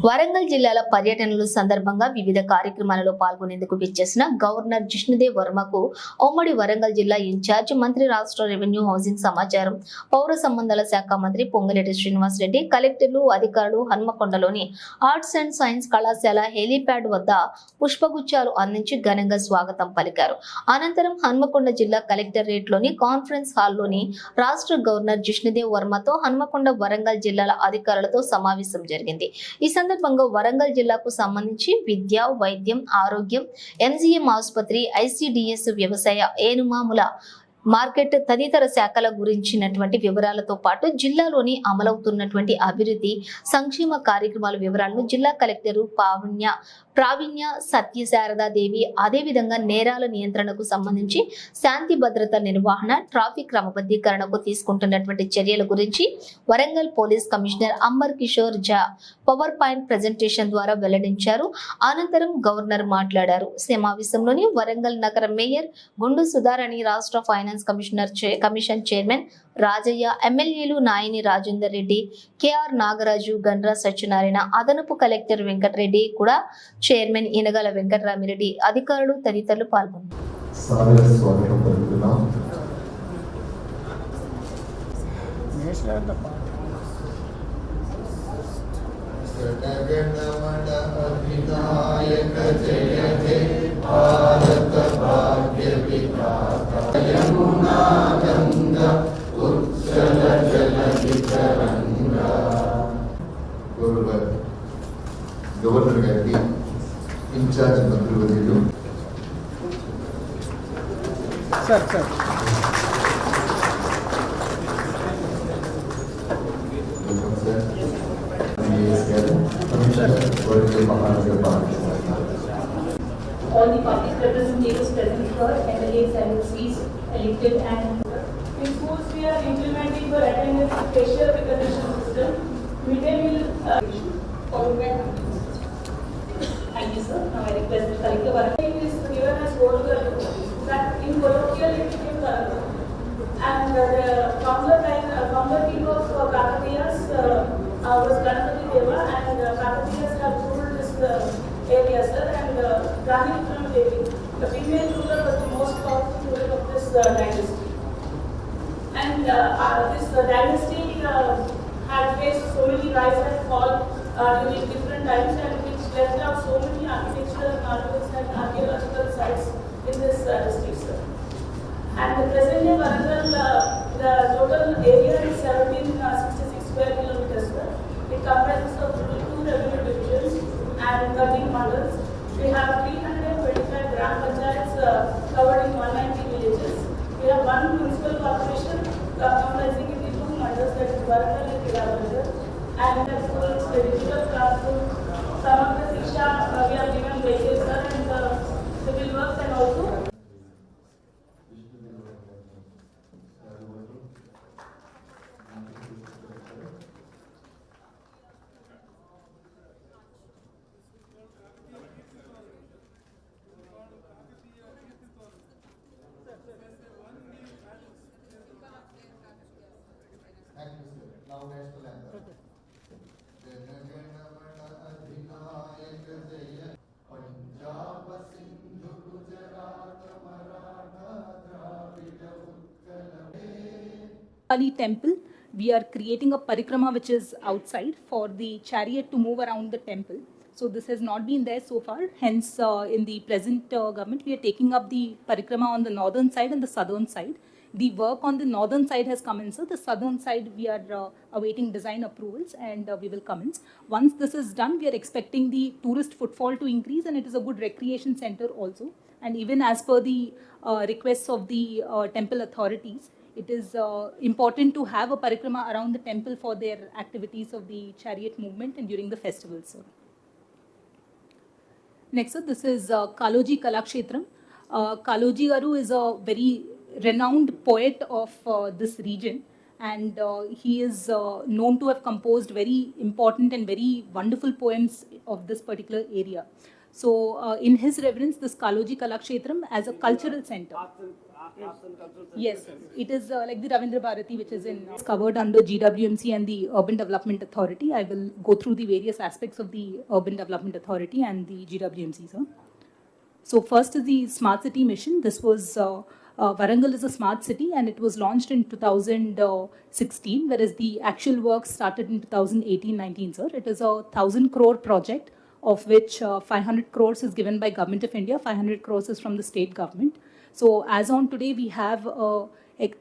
వరంగల్ జిల్లాల పర్యటనలు సందర్భంగా వివిధ కార్యక్రమాలలో పాల్గొనేందుకు విచ్చేసిన గవర్నర్ జిష్ణుదేవ్ వర్మకు ఉమ్మడి వరంగల్ జిల్లా ఇన్ఛార్జ్ మంత్రి, రాష్ట్ర రెవెన్యూ, హౌసింగ్, సమాచారం, పౌర సంబంధాల శాఖ మంత్రి పొంగులేటి శ్రీనివాస్ రెడ్డి, కలెక్టర్లు, అధికారులు హన్మకొండలోని ఆర్ట్స్ అండ్ సైన్స్ కళాశాల హెలీప్యాడ్ వద్ద పుష్పగుచ్చాలు అందించి ఘనంగా స్వాగతం పలికారు. అనంతరం హన్మకొండ జిల్లా కలెక్టరేట్లోని కాన్ఫరెన్స్ హాల్లోని రాష్ట్ర గవర్నర్ జిష్ణుదేవ్ వర్మతో హన్మకొండ, వరంగల్ జిల్లాల అధికారులతో సమావేశం జరిగింది. ఈ సందర్భంగా వరంగల్ జిల్లాకు సంబంధించి విద్య, వైద్యం, ఆరోగ్యం, ఎంజీఎం ఆసుపత్రి, ఐసిడిఎస్, వ్యవసాయ, ఏనుమాముల మార్కెట్ తదితర శాఖల గురించినటువంటి వివరాలతో పాటు జిల్లాలోని అమలవుతున్నటువంటి అభివృద్ధి, సంక్షేమ కార్యక్రమాల వివరాలను జిల్లా కలెక్టర్ ప్రావీణ్య సత్యశారదాదేవి, అదేవిధంగా నేరాల నియంత్రణకు సంబంధించి శాంతి భద్రత నిర్వహణ, ట్రాఫిక్ క్రమబద్ధీకరణకు తీసుకుంటున్నటువంటి చర్యల గురించి Warangal police commissioner Amber Kishore Jha PowerPoint presentation ద్వారా వెల్లడించారు. అనంతరం గవర్నర్ మాట్లాడారు. సమావేశంలోని వరంగల్ నగర మేయర్ గుండు సుధారాణి, రాష్ట్ర ఫైనాన్స్ కమిషన్ చైర్మన్ రాజయ్య, ఎమ్మెల్యేలు నాయని రాజేందర్ రెడ్డి, కేఆర్ నాగరాజు, గండ్రా సత్యనారాయణ, అదనపు కలెక్టర్ వెంకటరెడ్డి, కూడా చైర్మన్ ఇనగల వెంకటరామిరెడ్డి, అధికారులు తదితరులు పాల్గొన్నారు. గవర్నర్ గారికి, ఇన్ఛార్జ్ మంత్రివర్యులు, all the public representatives present here, MLAs, MLCs, elected, and in schools we are implementing for attendance facial recognition system. Midday meal thank you, sir. Now I request the collector Varangal is given as Volga that in colloquial it became Karanga. And the founder king of Kakatiyas was Ganapati Deva, and Kakatiyas have ruled this area, sir, and Rani from Devi, the female ruler, was the most powerful ruler of this dynasty. And this dynasty had faced so many rise and fall during different times, and which left out so many architectural marvels and archaeological sites in this district, sir. And the present day Varangal, the total area is 1766 square kilometers, sir. It comprises of 2 revenue divisions and 13 mandals. We have 325 gram panchayats covered in 190 villages. We have 1 municipal corporation comprising in the 2 mandals, that is Varangal and Tiravajar. And the schools, the digital classrooms, some of the Shiksha, we have given vehicles, sir, and civil works, and also now national anthem. Punjab, Sindhu, Gujarat, Maratha, Dravida, Kali temple, we are creating a parikrama which is outside for the chariot to move around the temple. So this has not been there so far. Hence, in the present government, we are taking up the parikrama on the northern side and the southern side. The work on the northern side has commenced. The southern side, we are awaiting design approvals, and we will commence. Once this is done, we are expecting the tourist footfall to increase, and it is a good recreation center also. And even as per the requests of the temple authorities, it is important to have a parikrama around the temple for their activities of the chariot movement and during the festivals. Sir. Next, sir, this is Kaloji Kalakshetram. Kaloji Garu is a very renowned poet of this region, and he is known to have composed very important and very wonderful poems of this particular area. So in his reverence, this Kaloji Kalakshetram as a cultural center. Yes, sir. It is like the Ravindra Bharati, which is in it's covered under GWMC and the Urban Development Authority. I will go through the various aspects of the Urban Development Authority and the GWMC, sir. So first is the smart city mission. This was Warangal is a smart city, and it was launched in 2016, whereas the actual work started in 2018-19, sir. It is a 1,000 crore project, of which 500 crores is given by Government of India, 500 crores is from the state government. So as on today, we have a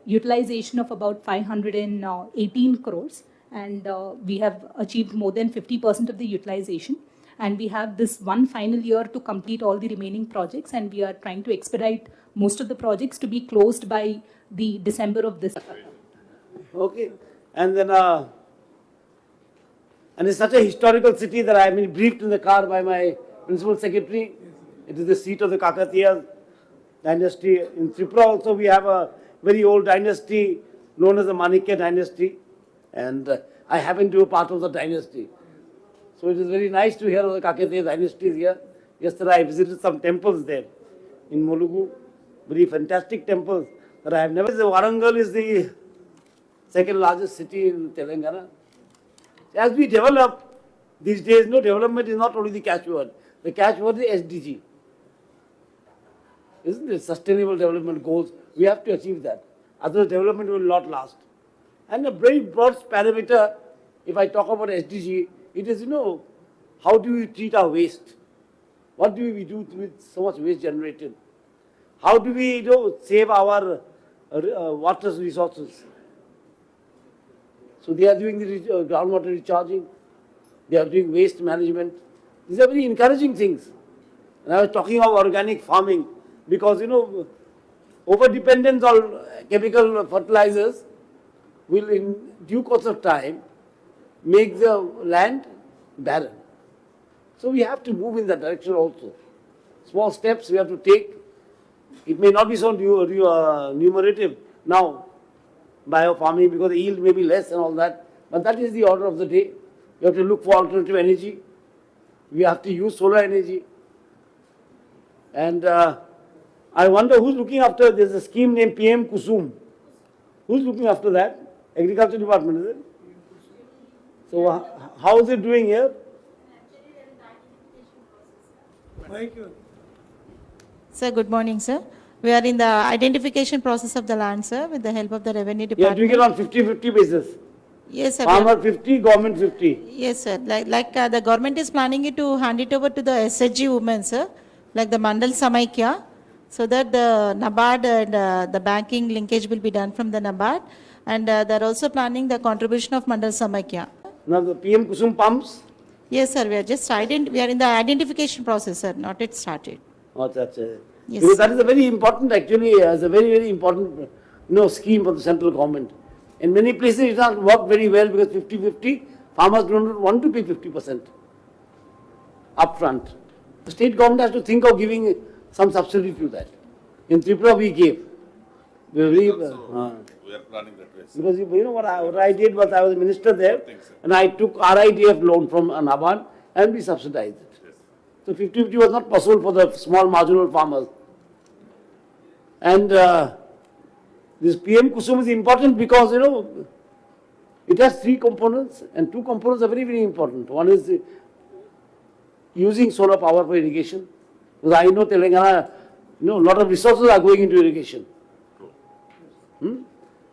utilization of about 518 crores, and we have achieved more than 50% of the utilization. And we have this one final year to complete all the remaining projects, and we are trying to expedite most of the projects to be closed by the December of this. Okay, and then and it's such a historical city that I have been briefed in the car by my principal secretary. It is the seat of the Kakatiya dynasty. In Tripura also we have a very old dynasty known as the Manikya dynasty, and I happen to be a part of the dynasty. So it is very nice to hear of the Kakatiya dynasty here. Yesterday I visited some temples there in Mulugu, very fantastic temples that I have never. The Warangal is the second largest city in Telangana. As we develop these days, no, development is not only the catchword. The catchword is SDG. Isn't it? Sustainable Development Goals. We have to achieve that. Otherwise, development will not last. And a very broad parameter, if I talk about SDG, it is, how do we treat our waste? What do we do with so much waste generated? How do we, save our water resources? So they are doing the groundwater recharging. They are doing waste management. These are very encouraging things. And I was talking about organic farming because, over-dependence on chemical fertilizers will, in due course of time, make the land barren. So we have to move in that direction also. Small steps we have to take. It may not be so numerative now, biofarming, because the yield may be less and all that, but that is the order of the day. We have to look for alternative energy. We have to use solar energy. And I wonder who's looking after, there's a scheme named PM Kusum. Who's looking after that? Agriculture Department, is it? So how is it doing here? Sir, good morning, sir. We are in the identification process of the land, sir, with the help of the Revenue You are doing Department. it on 50-50 basis. Yes, sir. Farmer 50, government 50. Yes, sir. Like the government is planning it to hand it over to the SHG women, sir, like the Mandal Samaikya, so that the NABARD and the banking linkage will be done from the NABARD, and they're also planning the contribution of Mandal Samaikya. Now the PM Kusum pumps. Yes, sir. We are in the identification process, sir. Not yet started. Oh, that's Yes. because that is a very important, actually, as a very, very important, scheme for the central government. In many places, it has not worked very well because 50-50, farmers do not want to pay 50% upfront. The state government has to think of giving some subsidy to that. In Tripura, we gave. We We are planning that way. because what I did was I was a minister there, and I took RIDF loan from NABARD and we subsidized it. So 50-50 was not possible for the small marginal farmers. And this PM Kusum is important because, it has three components, and two components are very, very important. One is using solar power for irrigation. Because I know Telangana, a lot of resources are going into irrigation.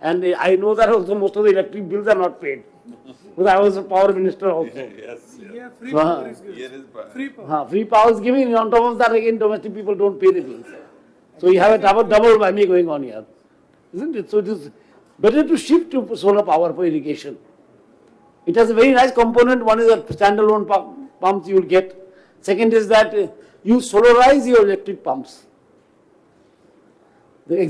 And I know that also most of the electric bills are not paid. Because I was a power minister also. Yes. Yeah, free power is given. Here is Free power. Free power is given, and on top of that again domestic people don't pay the bills. So you have a double whammy going on here. Isn't it? So it is better to shift to solar power for irrigation. It has a very nice component. One is a standalone pumps you will get. Second is that you solarize your electric pumps. The